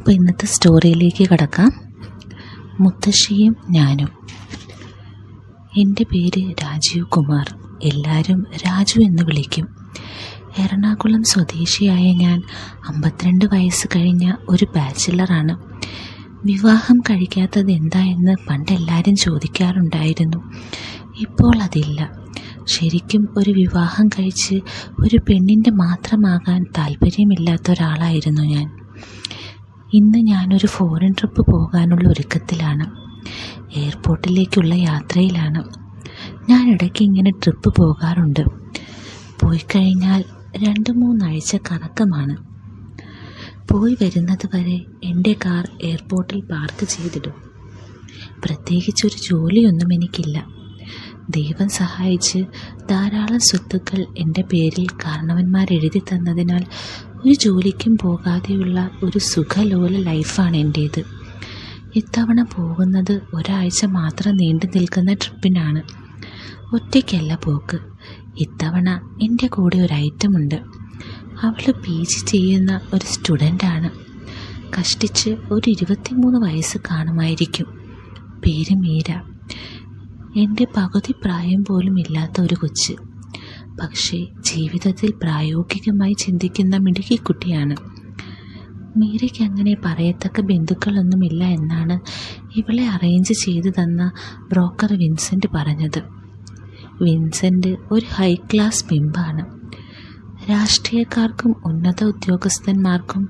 അപ്പോൾ ഇന്നത്തെ സ്റ്റോറിയിലേക്ക് കടക്കാം. മുത്തശ്ശിയും ഞാനും. എൻ്റെ പേര് രാജീവ് കുമാർ. എല്ലാവരും രാജു എന്ന് വിളിക്കും. എറണാകുളം സ്വദേശിയായ ഞാൻ 52 വയസ്സ് കഴിഞ്ഞ ഒരു ബാച്ചിലറാണ്. വിവാഹം കഴിക്കാത്തത് എന്താ എന്ന് പണ്ട് എല്ലാവരും ചോദിക്കാറുണ്ടായിരുന്നു. ഇപ്പോൾ അതില്ല. ശരിക്കും ഒരു വിവാഹം കഴിച്ച് ഒരു പെണ്ണിൻ്റെ മാത്രമാകാൻ താല്പര്യമില്ലാത്ത ഒരാളായിരുന്നു ഞാൻ. ഇന്ന് ഞാനൊരു ഫോറിൻ ട്രിപ്പ് പോകാനുള്ള ഒരുക്കത്തിലാണ്. എയർപോർട്ടിലേക്കുള്ള യാത്രയിലാണ്. ഞാൻ ഇടയ്ക്ക് ഇങ്ങനെ ട്രിപ്പ് പോകാറുണ്ട്. പോയി കഴിഞ്ഞാൽ 2-3 ആഴ്ച കറക്കമാണ്. പോയി വരുന്നത് വരെ എൻ്റെ കാർ എയർപോർട്ടിൽ പാർക്ക് ചെയ്തിടും. പ്രത്യേകിച്ചൊരു ജോലിയൊന്നും എനിക്കില്ല. ദൈവം സഹായിച്ച് ധാരാളം സ്വത്തുക്കൾ എൻ്റെ പേരിൽ കാരണവന്മാരെഴുതി തന്നതിനാൽ ഒരു ജോലിക്കും പോകാതെയുള്ള ഒരു സുഖലോല ലൈഫാണ് എൻ്റേത്. ഇത്തവണ പോകുന്നത് ഒരാഴ്ച മാത്രം നീണ്ടു നിൽക്കുന്ന ട്രിപ്പിനാണ്. ഒറ്റയ്ക്കല്ല പോക്ക്. ഇത്തവണ എൻ്റെ കൂടെ ഒരു ഐറ്റമുണ്ട്. അവൾ PG ചെയ്യുന്ന ഒരു സ്റ്റുഡൻ്റാണ്. കഷ്ടിച്ച് ഒരു 23 വയസ്സ് കാണുമായിരിക്കും. പേര് മീര. എൻ്റെ പകുതി പ്രായം പോലും ഇല്ലാത്ത ഒരു കൊച്ച്. പക്ഷേ ജീവിതത്തിൽ പ്രായോഗികമായി ചിന്തിക്കുന്ന മിടുക്കിക്കുട്ടിയാണ്. മീരയ്ക്ക് അങ്ങനെ പറയത്തക്ക ബന്ധുക്കളൊന്നുമില്ല എന്നാണ് ഇവളെ അറേഞ്ച് ചെയ്തു തന്ന ബ്രോക്കർ വിൻസെൻ്റ് പറഞ്ഞത്. വിൻസെൻ്റ് ഒരു ഹൈ ക്ലാസ് പിമ്പാണ്. രാഷ്ട്രീയക്കാർക്കും ഉന്നത ഉദ്യോഗസ്ഥന്മാർക്കും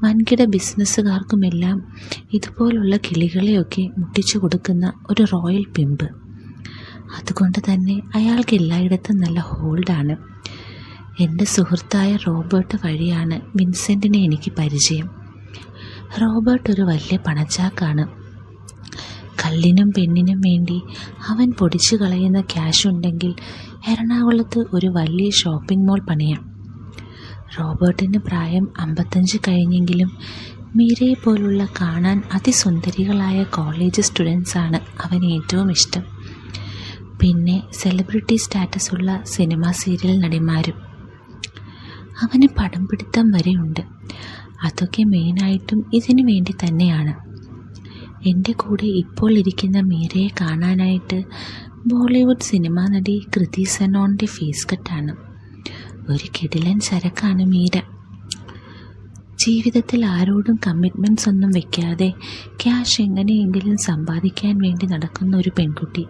വൻകിട ബിസിനസ്സുകാർക്കുമെല്ലാം ഇതുപോലുള്ള കിളികളെയൊക്കെ മുട്ടിച്ചു കൊടുക്കുന്ന ഒരു റോയൽ പിമ്പ്. അതുകൊണ്ട് തന്നെ അയാൾക്ക് എല്ലായിടത്തും നല്ല ഹോൾഡാണ്. എൻ്റെ സുഹൃത്തായ റോബർട്ട് വഴിയാണ് വിൻസെൻറ്റിനെ എനിക്ക് പരിചയം. റോബർട്ട് ഒരു വലിയ പണച്ചാക്കാണ്. കള്ളിനും പെണ്ണിനും വേണ്ടി അവൻ പൊടിച്ചു കളയുന്ന ക്യാഷ് ഉണ്ടെങ്കിൽ എറണാകുളത്ത് ഒരു വലിയ ഷോപ്പിംഗ് മോൾ പണിയാം. റോബർട്ടിന് പ്രായം 55 കഴിഞ്ഞെങ്കിലും മീരയെ പോലുള്ള കാണാൻ അതിസുന്ദരികളായ കോളേജ് സ്റ്റുഡൻസാണ് അവന് ഏറ്റവും ഇഷ്ടം. പിന്നെ സെലിബ്രിറ്റി സ്റ്റാറ്റസ് ഉള്ള സിനിമ സീരിയൽ നടിമാരും. അവന് പടം പിടുത്തം വരെയുണ്ട്. അതൊക്കെ മെയിനായിട്ടും ഇതിനു വേണ്ടി തന്നെയാണ്. എൻ്റെ കൂടെ ഇപ്പോൾ ഇരിക്കുന്ന മീരയെ കാണാനായിട്ട് ബോളിവുഡ് സിനിമാ നടി കൃതി സനോണിൻ്റെ ഫേസ് കട്ടാണ്. ഒരു കിടിലൻ ചരക്കാണ് മീര. ജീവിതത്തിൽ ആരോടും കമ്മിറ്റ്മെൻറ്റ്സ് ഒന്നും വെക്കാതെ ക്യാഷ് എങ്ങനെയെങ്കിലും സമ്പാദിക്കാൻ വേണ്ടി നടക്കുന്ന ഒരു പെൺകുട്ടി.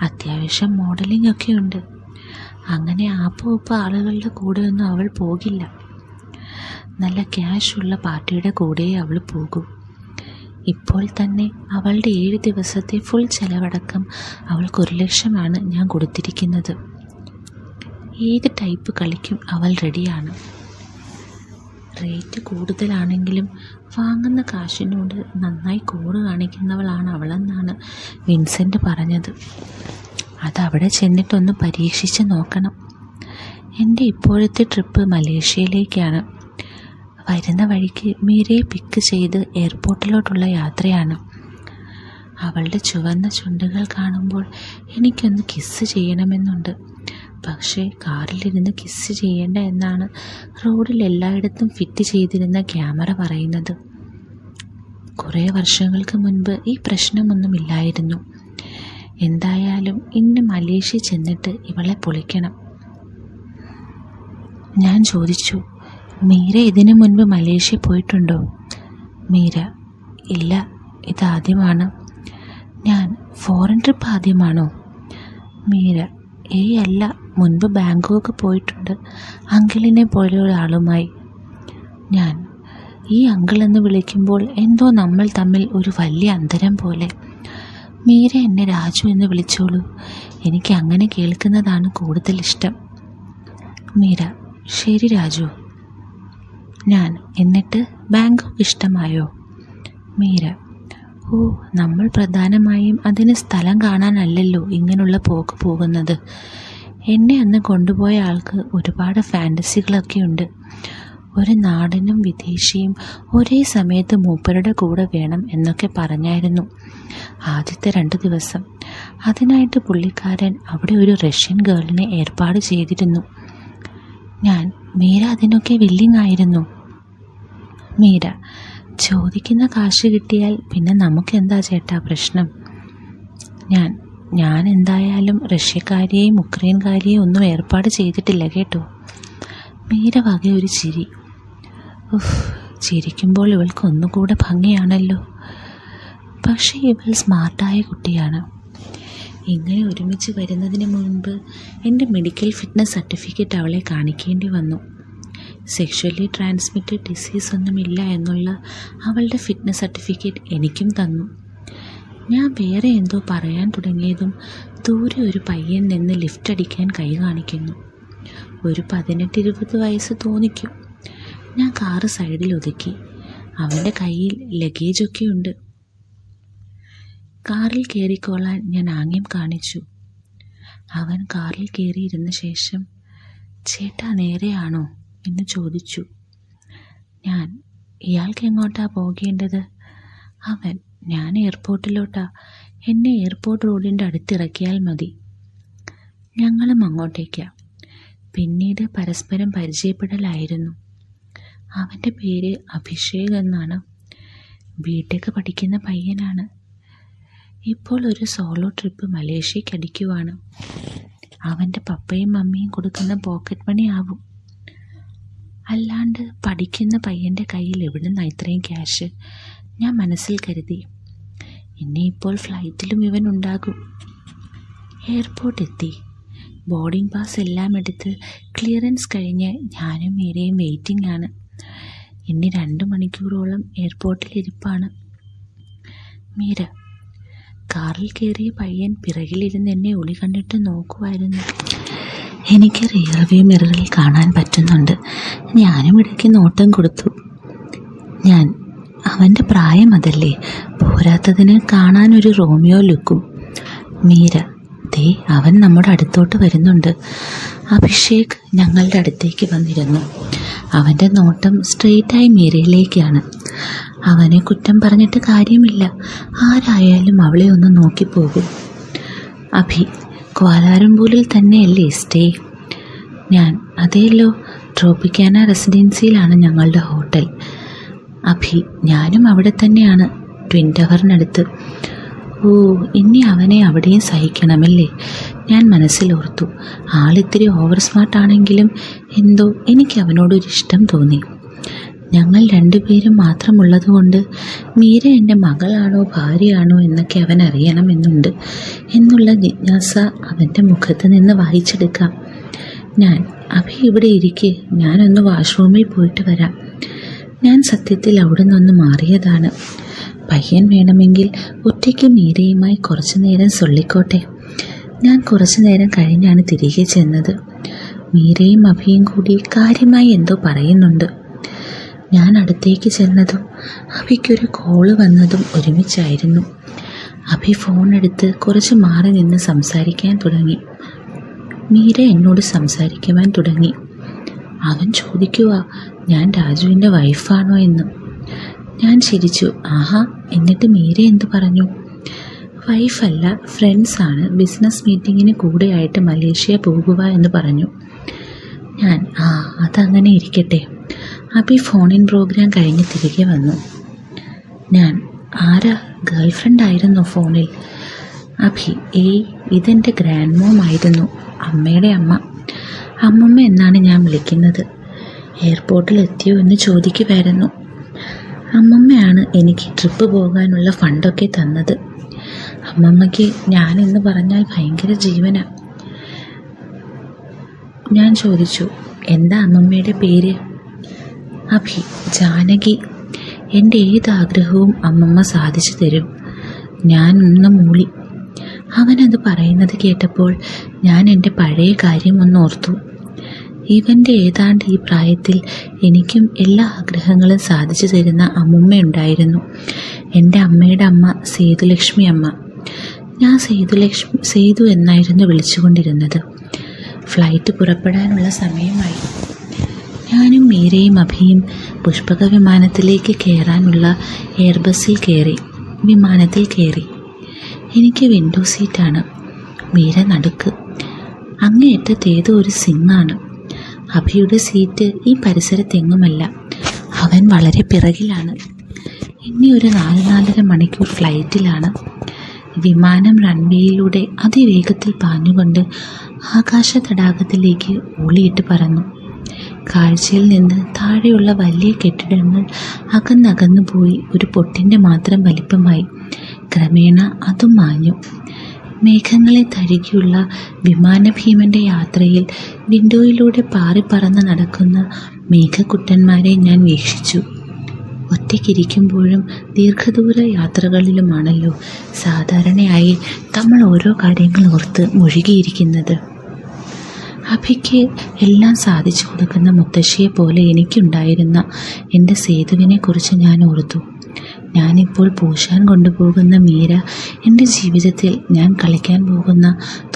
അത്യാവശ്യം മോഡലിംഗ് ഒക്കെ ഉണ്ട്. അങ്ങനെ ആപ്പ ആളുകളുടെ കൂടെയൊന്നും അവൾ പോകില്ല. നല്ല ക്യാഷ് ഉള്ള പാർട്ടിയുടെ കൂടെയേ അവൾ പോകൂ. ഇപ്പോൾ തന്നെ അവളുടെ 7 ദിവസത്തെ ഫുൾ ചെലവടക്കം അവൾക്ക് 1 ലക്ഷമാണ് ഞാൻ കൊടുത്തിരിക്കുന്നത്. ഏത് ടൈപ്പ് കളിക്കും അവൾ റെഡിയാണ്. റേറ്റ് കൂടുതലാണെങ്കിലും വാങ്ങുന്ന കാശിനോട് നന്നായി കൂറ് കാണിക്കുന്നവളാണ് അവളെന്നാണ് വിൻസെൻ്റ് പറഞ്ഞത്. അതവിടെ ചെന്നിട്ടൊന്ന് പരീക്ഷിച്ച് നോക്കണം. എൻ്റെ ഇപ്പോഴത്തെ ട്രിപ്പ് മലേഷ്യയിലേക്കാണ്. വരുന്ന വഴിക്ക് മീരയെ പിക്ക് ചെയ്ത് എയർപോർട്ടിലോട്ടുള്ള യാത്രയാണ്. അവളുടെ ചുവന്ന ചുണ്ടുകൾ കാണുമ്പോൾ എനിക്കൊന്ന് കിസ്സ് ചെയ്യണമെന്നുണ്ട്. പക്ഷേ കാറിലിരുന്ന് കിസ്സ് ചെയ്യേണ്ട എന്നാണ് റോഡിൽ എല്ലായിടത്തും ഫിറ്റ് ചെയ്തിരുന്ന ക്യാമറ പറയുന്നത്. കുറേ വർഷങ്ങൾക്ക് മുൻപ് ഈ പ്രശ്നമൊന്നുമില്ലായിരുന്നു. എന്തായാലും ഇന്ന് മലേഷ്യ ചെന്നിട്ട് ഇവളെ പൊളിക്കണം. ഞാൻ ചോദിച്ചു, മീര ഇതിനു മുൻപ് മലേഷ്യ പോയിട്ടുണ്ടോ? മീര: ഇല്ല, ഇതാദ്യമാണ്. ഞാൻ: ഫോറിൻ ട്രിപ്പ് ആദ്യമാണോ? മീര: അല്ല, മുൻപ് ബാങ്കോക്ക് പോയിട്ടുണ്ട്, അങ്കിളിനെ പോലെ ഒരാളുമായി. ഞാൻ: ഈ അങ്കിൾ എന്ന് വിളിക്കുമ്പോൾ എന്തോ നമ്മൾ തമ്മിൽ ഒരു വലിയ അന്തരം പോലെ. മീര എന്നെ രാജു എന്ന് വിളിച്ചോളൂ. എനിക്ക് അങ്ങനെ കേൾക്കുന്നതാണ് കൂടുതൽ ഇഷ്ടം. മീര: ശരി രാജു. ഞാൻ: എന്നിട്ട് ബാങ്കോക്ക് ഇഷ്ടമായോ? മീര: ഓ, നമ്മൾ പ്രധാനമായും അതിന് സ്ഥലം കാണാനല്ലല്ലോ ഇങ്ങനെയുള്ള പോക്ക് പോകുന്നത്. എന്നെ അന്ന് കൊണ്ടുപോയ ആൾക്ക് ഒരുപാട് ഫാൻറ്റസികളൊക്കെ ഉണ്ട്. ഒരു നാടനും വിദേശിയും ഒരേ സമയത്ത് മൂപ്പരുടെ കൂടെ വേണം എന്നൊക്കെ പറഞ്ഞായിരുന്നു ആദ്യത്തെ 2 ദിവസം. അതിനായിട്ട് പുള്ളിക്കാരൻ അവിടെ ഒരു റഷ്യൻ ഗേളിനെ ഏർപ്പാട് ചെയ്തിരുന്നു. ഞാൻ: മീര അതിനൊക്കെ വില്ലിങ് ആയിരുന്നു? മീര: ചോദിക്കുന്ന കാശ് കിട്ടിയാൽ പിന്നെ നമുക്കെന്താ ചേട്ടാ പ്രശ്നം? ഞാൻ എന്തായാലും റഷ്യക്കാരിയെയും ഉക്രൈൻകാരിയെയും ഒന്നും ഏർപ്പാട് ചെയ്തിട്ടില്ല കേട്ടോ. മീര വക ഒരു ചിരി. ചിരിക്കുമ്പോൾ ഇവൾക്ക് ഒന്നുകൂടെ ഭംഗിയാണല്ലോ. പക്ഷേ ഇവൾ സ്മാർട്ടായ കുട്ടിയാണ്. ഇങ്ങനെ ഒരുമിച്ച് വരുന്നതിന് മുൻപ് എൻ്റെ മെഡിക്കൽ ഫിറ്റ്നസ് സർട്ടിഫിക്കറ്റ് അവളെ കാണിക്കേണ്ടി വന്നു. സെക്ഷുവലി ട്രാൻസ്മിറ്റഡ് ഡിസീസ് ഒന്നുമില്ല എന്നുള്ള അവളുടെ ഫിറ്റ്നസ് സർട്ടിഫിക്കറ്റ് എനിക്കും തന്നു. ഞാൻ വേറെ എന്തോ പറയാൻ തുടങ്ങിയതും ദൂരെ ഒരു പയ്യൻ നിന്ന് ലിഫ്റ്റ് അടിക്കാൻ കൈ കാണിക്കുന്നു. ഒരു 18-20 വയസ്സ് തോന്നിക്കും. ഞാൻ കാറ് സൈഡിൽ ഒതുക്കി. അവൻ്റെ കയ്യിൽ ലഗേജൊക്കെ ഉണ്ട്. കാറിൽ കയറിക്കോളാൻ ഞാൻ ആംഗ്യം കാണിച്ചു. അവൻ കാറിൽ കയറിയിരുന്ന ശേഷം ചേട്ടാ നേരെയാണോ എന്ന് ചോദിച്ചു. ഇയാൾക്ക് എങ്ങോട്ടാ പോകേണ്ടത്? അവൻ: ഞാൻ എയർപോർട്ടിലോട്ടാ. എന്നെ എയർപോർട്ട് റോഡിൻ്റെ അടുത്തിറക്കിയാൽ മതി. ഞങ്ങളും അങ്ങോട്ടേക്കാ. പിന്നീട് പരസ്പരം പരിചയപ്പെടലായിരുന്നു. അവൻ്റെ പേര് അഭിഷേക് എന്നാണ്. ബിടെക് പഠിക്കുന്ന പയ്യനാണ്. ഇപ്പോൾ ഒരു സോളോ ട്രിപ്പ് മലേഷ്യക്ക് അടിക്കുവാണ്. അവൻ്റെ പപ്പയും മമ്മിയും കൊടുക്കുന്ന പോക്കറ്റ് മണി ആവും. അല്ലാണ്ട് പഠിക്കുന്ന പയ്യൻ്റെ കയ്യിൽ എവിടുന്ന ഇത്രയും ക്യാഷ്? ഞാൻ മനസ്സിൽ കരുതി. ഇനിയിപ്പോൾ ഫ്ലൈറ്റിലും ഇവൻ ഉണ്ടാകും. എയർപോർട്ട് എത്തി. ബോർഡിംഗ് പാസ് എല്ലാം എടുത്ത് ക്ലിയറൻസ് കഴിഞ്ഞ് ഞാനും മീരയും വെയിറ്റിംഗ് ആണ്. ഇനി 2 മണിക്കൂറോളം എയർപോർട്ടിൽ ഇരിപ്പാണ്. മീര: കാറിൽ കയറിയ പയ്യൻ പിറകിലിരുന്ന് എന്നെ ഒളി കണ്ടിട്ട് നോക്കുമായിരുന്നു. എനിക്ക് റിയർ വ്യൂ മിററിൽ കാണാൻ പറ്റുന്നുണ്ട്. ഞാനും ഇടയ്ക്ക് നോട്ടം കൊടുത്തു. അവൻ്റെ പ്രായം അതല്ലേ, പോരാത്തതിന് കാണാനൊരു റോമിയോ ലുക്കും. മീര: ദേ അവൻ നമ്മുടെ അടുത്തോട്ട് വരുന്നുണ്ട്. അഭിഷേക് ഞങ്ങളുടെ അടുത്തേക്ക് വന്നിരുന്നു. അവൻ്റെ നോട്ടം സ്ട്രെയിറ്റായി മീരയിലേക്കാണ്. അവനെ കുറ്റം പറഞ്ഞിട്ട് കാര്യമില്ല. ആരായാലും അവളെ ഒന്ന് നോക്കിപ്പോകും. അഭി: ക്വാലാലംപൂരിൽ തന്നെയല്ലേ സ്റ്റേ? അതേല്ലോ, ട്രോപ്പിക്കാന റെസിഡൻസിയിലാണ് ഞങ്ങളുടെ ഹോട്ടൽ. അഭി: ഞാനും അവിടെ തന്നെയാണ്, ട്വിൻ ടവറിനടുത്ത്. ഓ, ഇനി അവനെ അവിടെയും സഹിക്കണമല്ലേ? ഞാൻ മനസ്സിലോർത്തു. ആളിത്തിരി ഓവർ സ്മാർട്ടാണെങ്കിലും എന്തോ എനിക്ക് അവനോടൊരിഷ്ടം തോന്നി. ഞങ്ങൾ 2 പേരും മാത്രമുള്ളതുകൊണ്ട് മീര എൻ്റെ മകളാണോ ഭാര്യയാണോ എന്നൊക്കെ അവൻ അറിയണമെന്നുണ്ട് എന്നുള്ള ജിജ്ഞാസ അവൻ്റെ മുഖത്ത് നിന്ന് വായിച്ചെടുക്കാം. അഭി ഇവിടെ ഇരിക്കെ, ഞാനൊന്ന് വാഷ്റൂമിൽ പോയിട്ട് വരാം. ഞാൻ സത്യത്തിൽ അവിടെ നിന്നൊന്ന് മാറിയതാണ്. പയ്യൻ വേണമെങ്കിൽ ഒറ്റയ്ക്ക് മീരയുമായി കുറച്ചു നേരം സൊള്ളിക്കോട്ടെ. ഞാൻ കുറച്ചു നേരം കഴിഞ്ഞാണ് തിരികെ ചെന്നത്. മീരയും അഭിയും കൂടി കാര്യമായി എന്തോ പറയുന്നുണ്ട്. ഞാൻ അടുത്തേക്ക് ചെന്നതും അഭിക്കൊരു കോള് വന്നതും ഒരുമിച്ചായിരുന്നു. അഭി ഫോൺ എടുത്ത് കുറച്ച് മാറി നിന്ന് സംസാരിക്കാൻ തുടങ്ങി. മീര എന്നോട് സംസാരിക്കുവാൻ തുടങ്ങി. അവൻ ചോദിക്കുക ഞാൻ രാജുവിൻ്റെ വൈഫാണോ എന്ന്. ഞാൻ ചിരിച്ചു. ആഹാ, എന്നിട്ട് മീര എന്തു പറഞ്ഞു? വൈഫല്ല, ഫ്രണ്ട്സാണ്, ബിസിനസ് മീറ്റിങ്ങിന് കൂടെയായിട്ട് മലേഷ്യ പോകുക എന്ന് പറഞ്ഞു. അതങ്ങനെ ഇരിക്കട്ടെ. അഭി ഫോണിൻ പ്രോഗ്രാം കഴിഞ്ഞ് തിരികെ വന്നു. ആരാ, ഗേൾഫ്രണ്ട് ആയിരുന്നോ ഫോണിൽ? അഭി: ഇതെൻ്റെ ഗ്രാൻഡ് മോം ആയിരുന്നു, അമ്മയുടെ അമ്മ. അമ്മമ്മ എന്നാണ് ഞാൻ വിളിക്കുന്നത്. എയർപോർട്ടിൽ എത്തിയോ എന്ന് ചോദിക്കുമായിരുന്നു. അമ്മമ്മയാണ് എനിക്ക് ട്രിപ്പ് പോകാനുള്ള ഫണ്ടൊക്കെ തന്നത്. അമ്മമ്മയ്ക്ക് ഞാനെന്ന് പറഞ്ഞാൽ ഭയങ്കര ജീവനാ. ഞാൻ ചോദിച്ചു, എന്താ അമ്മമ്മയുടെ പേര്? അഭി: ജാനകി. എൻ്റെ ഏതാഗ്രഹവും അമ്മമ്മ സാധിച്ചു തരും. ഞാൻ ഒന്ന് മൂളി. അവനത് പറയുന്നത് കേട്ടപ്പോൾ ഞാൻ എൻ്റെ പഴയ കാര്യം ഒന്നോർത്തു. ഇവൻ്റെ ഏതാണ്ട് ഈ പ്രായത്തിൽ എനിക്കും എല്ലാ ആഗ്രഹങ്ങളും സാധിച്ചു തരുന്ന അമ്മുമ്മയുണ്ടായിരുന്നു. എൻ്റെ അമ്മയുടെ അമ്മ സേതുലക്ഷ്മി അമ്മ. ഞാൻ സേതു എന്നായിരുന്നു വിളിച്ചുകൊണ്ടിരുന്നത്. ഫ്ലൈറ്റ് പുറപ്പെടാനുള്ള സമയമായി. ഞാനും മീരയും അഭിയും പുഷ്പക വിമാനത്തിലേക്ക് കയറാനുള്ള വിമാനത്തിൽ കയറി. എനിക്ക് വിൻഡോ സീറ്റാണ്. മീര നടുക്ക്. അങ്ങേയറ്റത്തേതോ ഒരു സിംഗാണ്. അഭിയുടെ സീറ്റ് ഈ പരിസരത്തെങ്ങുമല്ല. അവൻ വളരെ പിറകിലാണ്. ഇനി ഒരു 4-4.5 മണിക്കൂർ ഫ്ലൈറ്റിലാണ്. വിമാനം റൺവേയിലൂടെ അതിവേഗത്തിൽ പാഞ്ഞുകൊണ്ട് ആകാശ തടാകത്തിലേക്ക് ഊളിയിട്ട് പറന്നു. കാഴ്ചയിൽ നിന്ന് താഴെയുള്ള വലിയ കെട്ടിടങ്ങൾ അകന്നകന്നു പോയി ഒരു പൊട്ടിൻ്റെ മാത്രം വലിപ്പമായി. ക്രമേണ അതും മാഞ്ഞു. മേഘങ്ങളെ തഴുകിയുള്ള വിമാനഭീമൻ്റെ യാത്രയിൽ വിൻഡോയിലൂടെ പാറിപ്പറന്ന് നടക്കുന്ന മേഘക്കുട്ടന്മാരെ ഞാൻ വീക്ഷിച്ചു. ഒറ്റയ്ക്കിരിക്കുമ്പോഴും ദീർഘദൂര യാത്രകളിലുമാണല്ലോ സാധാരണയായി നമ്മൾ ഓരോ കാര്യങ്ങൾ ഓർത്ത് മുഴുകിയിരിക്കുന്നത്. അഭിക്ക് എല്ലാം സാധിച്ചു കൊടുക്കുന്ന മുത്തശ്ശിയെ പോലെ എനിക്കുണ്ടായിരുന്ന എൻ്റെ സേതുവിനെക്കുറിച്ച് ഞാൻ ഓർത്തു. ഞാനിപ്പോൾ പൂശാൻ കൊണ്ടുപോകുന്ന മീര എൻ്റെ ജീവിതത്തിൽ ഞാൻ കളിക്കാൻ പോകുന്ന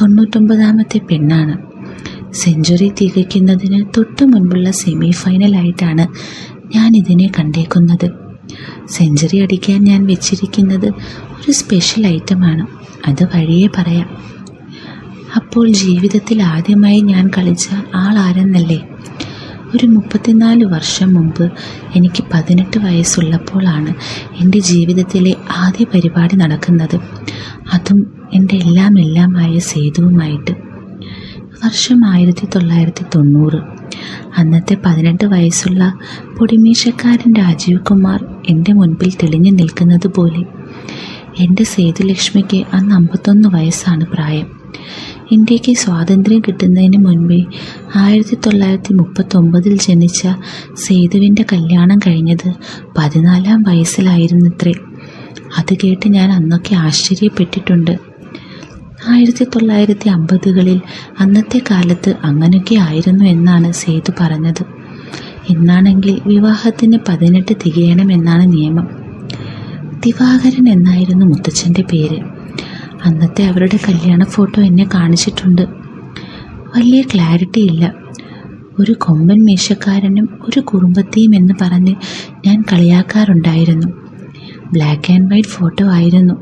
99ാമത്തെ പെണ്ണാണ്. സെഞ്ചുറി തികയ്ക്കുന്നതിന് തൊട്ടു മുൻപുള്ള സെമി ഫൈനലായിട്ടാണ് ഞാൻ ഇതിനെ കണ്ടേക്കുന്നത്. സെഞ്ചുറി അടിക്കാൻ ഞാൻ വെച്ചിരിക്കുന്നത് ഒരു സ്പെഷ്യൽ ഐറ്റമാണ്. അത് വഴിയേ പറയാം. അപ്പോൾ ജീവിതത്തിൽ ആദ്യമായി ഞാൻ കളിച്ച ആളാരെന്നല്ലേ? ഒരു 34 വർഷം മുമ്പ് എനിക്ക് 18 വയസ്സുള്ളപ്പോഴാണ് എൻ്റെ ജീവിതത്തിലെ ആദ്യ പരിപാടി നടക്കുന്നത്. അതും എൻ്റെ എല്ലാമായ സേതുവുമായിട്ട്. വർഷം 1990. അന്നത്തെ 18 വയസ്സുള്ള പൊടിമീശക്കാരൻ രാജീവ് കുമാർ എൻ്റെ മുൻപിൽ തെളിഞ്ഞു നിൽക്കുന്നത് പോലെ. എൻ്റെ സേതുലക്ഷ്മിക്ക് അന്ന് 51 വയസ്സാണ് പ്രായം. ഇന്ത്യക്ക് സ്വാതന്ത്ര്യം കിട്ടുന്നതിന് മുൻപേ 1939 ജനിച്ച സേതുവിൻ്റെ കല്യാണം കഴിഞ്ഞത് 14-ാം വയസ്സിലായിരുന്നത്രേ. അത് കേട്ട് ഞാൻ അന്നൊക്കെ ആശ്ചര്യപ്പെട്ടിട്ടുണ്ട്. 1950കളിൽ അന്നത്തെ കാലത്ത് അങ്ങനെയൊക്കെ ആയിരുന്നു എന്നാണ് സേതു പറഞ്ഞത്. ഇന്നാണെങ്കിൽ വിവാഹത്തിന് 18 തികയണമെന്നാണ് നിയമം. ദിവാകരൻ എന്നായിരുന്നു മുത്തച്ഛൻ്റെ പേര്. അന്നത്തെ അവരുടെ കല്യാണ ഫോട്ടോ എന്നെ കാണിച്ചിട്ടുണ്ട്. വലിയ ക്ലാരിറ്റി ഇല്ല. ഒരു കൊമ്പൻ മീശക്കാരനും ഒരു കുറുമ്പത്തിയും എന്ന് പറഞ്ഞ് ഞാൻ കളിയാക്കാറുണ്ടായിരുന്നു. ബ്ലാക്ക് ആൻഡ് വൈറ്റ് ഫോട്ടോ ആയിരുന്നു.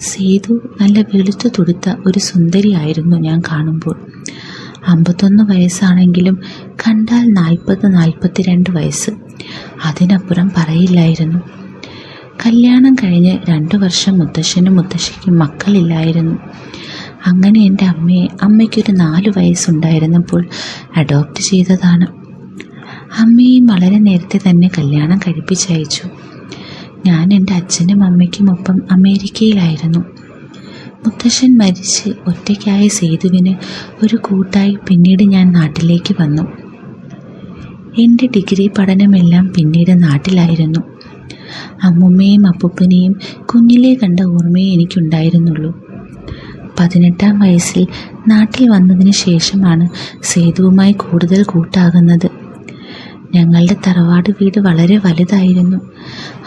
സേതു നല്ല വെളുത്തു തുടുത്ത ഒരു സുന്ദരിയായിരുന്നു ഞാൻ കാണുമ്പോൾ. 51 വയസ്സാണെങ്കിലും കണ്ടാൽ 40-42 വയസ്സ്, അതിനപ്പുറം പറയില്ലായിരുന്നു. കല്യാണം കഴിഞ്ഞ് 2 വർഷം മുത്തശ്ശനും മുത്തശ്ശിക്കും മക്കളില്ലായിരുന്നു. അങ്ങനെ എൻ്റെ അമ്മയ്ക്കൊരു 4 വയസ്സുണ്ടായിരുന്നപ്പോൾ അഡോപ്റ്റ് ചെയ്തതാണ്. അമ്മയും വളരെ നേരത്തെ തന്നെ കല്യാണം കഴിപ്പിച്ചയച്ചു. ഞാൻ എൻ്റെ അച്ഛനും അമ്മയ്ക്കുമൊപ്പം അമേരിക്കയിലായിരുന്നു. മുത്തശ്ശൻ മരിച്ച് ഒറ്റയ്ക്കായ സേതുവിന് ഒരു കൂട്ടായി പിന്നീട് ഞാൻ നാട്ടിലേക്ക് വന്നു. എൻ്റെ ഡിഗ്രി പഠനമെല്ലാം പിന്നീട് നാട്ടിലായിരുന്നു. അമ്മുമ്മയും അപ്പൂപ്പനെയും കുഞ്ഞിലേ കണ്ട ഓർമ്മയെ എനിക്കുണ്ടായിരുന്നുള്ളൂ. 18-ാം വയസ്സിൽ നാട്ടിൽ വന്നതിന് ശേഷമാണ് സേതുവുമായി കൂടുതൽ കൂട്ടാകുന്നത്. ഞങ്ങളുടെ തറവാട് വീട് വളരെ വലുതായിരുന്നു.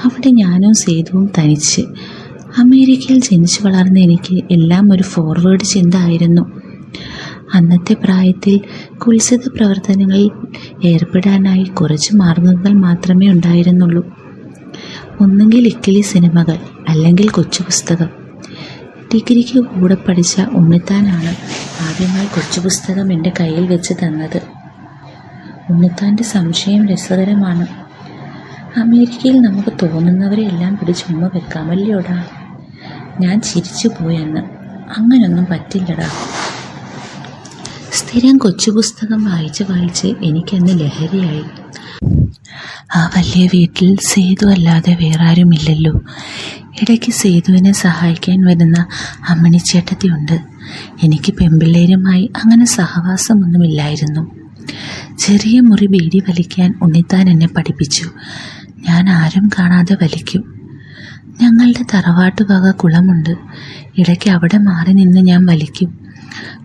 അവിടെ ഞാനും സേതുവും തനിച്ച്. അമേരിക്കയിൽ ജനിച്ചു വളർന്ന എനിക്ക് എല്ലാം ഒരു ഫോർവേഡ് ചിന്ത ആയിരുന്നു. അന്നത്തെ പ്രായത്തിൽ കുത്സിത പ്രവർത്തനങ്ങളിൽ ഏർപ്പെടാനായി കുറച്ച് മാർഗങ്ങൾ മാത്രമേ ഉണ്ടായിരുന്നുള്ളൂ. ഒന്നുകിൽ ഇക്കിളി സിനിമകൾ, അല്ലെങ്കിൽ കൊച്ചു പുസ്തകം. ഡിഗ്രിക്ക് കൂടെ പഠിച്ച ഉണ്ണിത്താനാണ് ആദ്യമായി കൊച്ചു പുസ്തകം എൻ്റെ കയ്യിൽ വെച്ച് തന്നത്. ഉണ്ണിത്താൻ്റെ സംശയം രസകരമാണ്. അമേരിക്കയിൽ നമുക്ക് തോന്നുന്നവരെ എല്ലാം പിടിച്ചുമ്മ വെക്കാമല്ലോടാ. ഞാൻ ചിരിച്ചു പോയെന്ന്. അങ്ങനൊന്നും പറ്റില്ലടാ. സ്ഥിരം കൊച്ചു പുസ്തകം വായിച്ച് എനിക്കന്ന് ലഹരിയായി. ആ വലിയ വീട്ടിൽ സേതു അല്ലാതെ വേറെ ആരുമില്ലല്ലോ. ഇടയ്ക്ക് സേതുവിനെ സഹായിക്കാൻ വരുന്ന അമ്മണിച്ചേട്ടത്തിയുണ്ട്. എനിക്ക് പെൺപിള്ളേരുമായി അങ്ങനെ സഹവാസമൊന്നുമില്ലായിരുന്നു. ചെറിയ മുറി ബീഡി വലിക്കാൻ ഉണ്ണിത്താൻ എന്നെ പഠിപ്പിച്ചു. ഞാൻ ആരും കാണാതെ വലിക്കും. ഞങ്ങളുടെ തറവാട്ടുവക കുളമുണ്ട്. ഇടയ്ക്ക് അവിടെ മാറി നിന്ന് ഞാൻ വലിക്കും.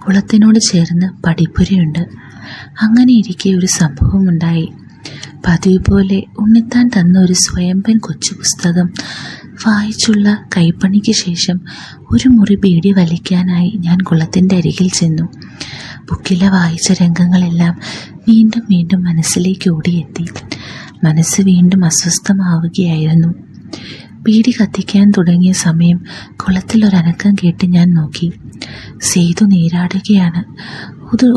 കുളത്തിനോട് ചേർന്ന് പടിപ്പുരയുണ്ട്. അങ്ങനെ ഇരിക്കെ ഒരു സംഭവമുണ്ടായി. പതിവ് പോലെ ഉണ്ണിത്താൻ തന്ന ഒരു സ്വയംഭൻ കൊച്ചു പുസ്തകം വായിച്ചുള്ള കൈപ്പണിക്ക് ശേഷം ഒരു മുറി ബീഡി വലിക്കാനായി ഞാൻ കുളത്തിൻ്റെ അരികിൽ ചെന്നു. ബുക്കിലെ വായിച്ച രംഗങ്ങളെല്ലാം വീണ്ടും വീണ്ടും മനസ്സിലേക്ക് ഓടിയെത്തി. മനസ്സ് വീണ്ടും അസ്വസ്ഥമാവുകയായിരുന്നു. ബീഡി കത്തിക്കാൻ തുടങ്ങിയ സമയം കുളത്തിൽ ഒരനക്കം കേട്ട് ഞാൻ നോക്കി. സേതു നീരാടുകയാണ്.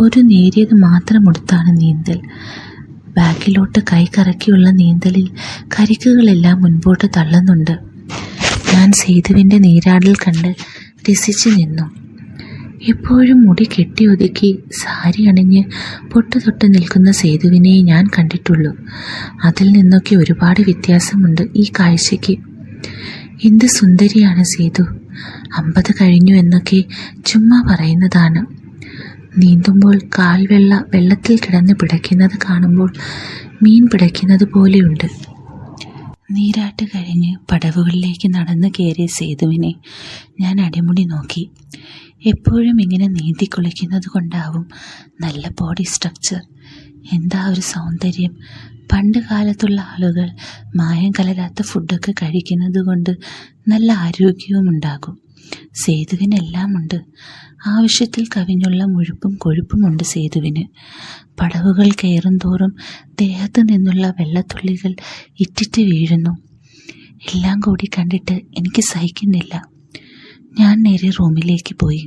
ഒരു നേരിയത് മാത്രം ഉടുത്താണ് നീന്തൽ. ബാക്കിലോട്ട് കൈ കറക്കിയുള്ള നീന്തലിൽ കരിക്കുകളെല്ലാം മുൻപോട്ട് തള്ളുന്നുണ്ട്. ഞാൻ സേതുവിൻ്റെ നീരാടൽ കണ്ട് രസിച്ചു നിന്നു. എപ്പോഴും മുടി കെട്ടി ഒതുക്കി സാരി അണിഞ്ഞ് പൊട്ടു തൊട്ട് നിൽക്കുന്ന സേതുവിനെ ഞാൻ കണ്ടിട്ടുള്ളൂ. അതിൽ നിന്നൊക്കെ ഒരുപാട് വ്യത്യാസമുണ്ട് ഈ കാഴ്ചയ്ക്ക്. എന്ത് സുന്ദരിയാണ് സേതു. 50 കഴിഞ്ഞു എന്നൊക്കെ ചുമ്മാ പറയുന്നതാണ്. നീന്തുമ്പോൾ വെള്ളത്തിൽ കിടന്ന് പിടയ്ക്കുന്നത് കാണുമ്പോൾ മീൻ പിടയ്ക്കുന്നത് പോലെയുണ്ട്. നീരാട്ട് കഴിഞ്ഞ് പടവുകളിലേക്ക് നടന്നു കയറിയ സേതുവിനെ ഞാൻ അടിമുടി നോക്കി. എപ്പോഴും ഇങ്ങനെ നീന്തി കുളിക്കുന്നത് കൊണ്ടാവും നല്ല ബോഡി സ്ട്രക്ചർ. എന്താ ഒരു സൗന്ദര്യം. പണ്ട് കാലത്തുള്ള ആളുകൾ മായം കലരാത്ത ഫുഡൊക്കെ കഴിക്കുന്നത് കൊണ്ട് നല്ല ആരോഗ്യവും ഉണ്ടാകും. സേതുവിനെല്ലാം ഉണ്ട്. ആവശ്യത്തിൽ കവിഞ്ഞുള്ള മുഴുപ്പും കൊഴുപ്പുമുണ്ട് സേതുവിന്. പടവുകൾ കയറും തോറും ദേഹത്ത് നിന്നുള്ള വെള്ളത്തുള്ളികൾ ഇറ്റിറ്റ് വീഴുന്നു. എല്ലാം കൂടി കണ്ടിട്ട് എനിക്ക് സഹിക്കുന്നില്ല. ഞാൻ നേരെ റൂമിലേക്ക് പോയി.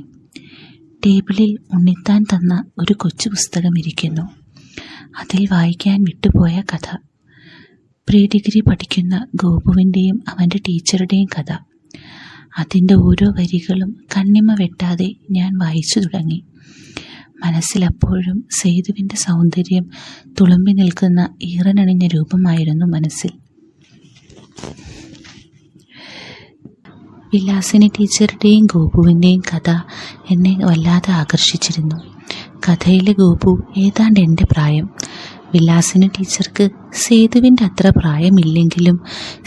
ടേബിളിൽ ഉണ്ണിത്താൻ തന്ന ഒരു കൊച്ചു പുസ്തകം ഇരിക്കുന്നു. അതിൽ വായിക്കാൻ വിട്ടുപോയ കഥ. പ്രീ ഡിഗ്രി പഠിക്കുന്ന ഗോപുവിൻ്റെയും അവൻ്റെ ടീച്ചറുടെയും കഥ. അതിൻ്റെ ഓരോ വരികളും കണ്ണിമ വെട്ടാതെ ഞാൻ വായിച്ചു തുടങ്ങി. മനസ്സിലപ്പോഴും സേതുവിൻ്റെ സൗന്ദര്യം തുളുമ്പി നിൽക്കുന്ന ഈറനണിഞ്ഞ രൂപമായിരുന്നു മനസ്സിൽ. വിലാസിനി ടീച്ചറുടെയും ഗോപുവിൻ്റെയും കഥ എന്നെ വല്ലാതെ ആകർഷിച്ചിരുന്നു. കഥയിലെ ഗോപു ഏതാണ്ട് എൻ്റെ പ്രായം. വിലാസിനി ടീച്ചർക്ക് സേതുവിൻ്റെ അത്ര പ്രായമില്ലെങ്കിലും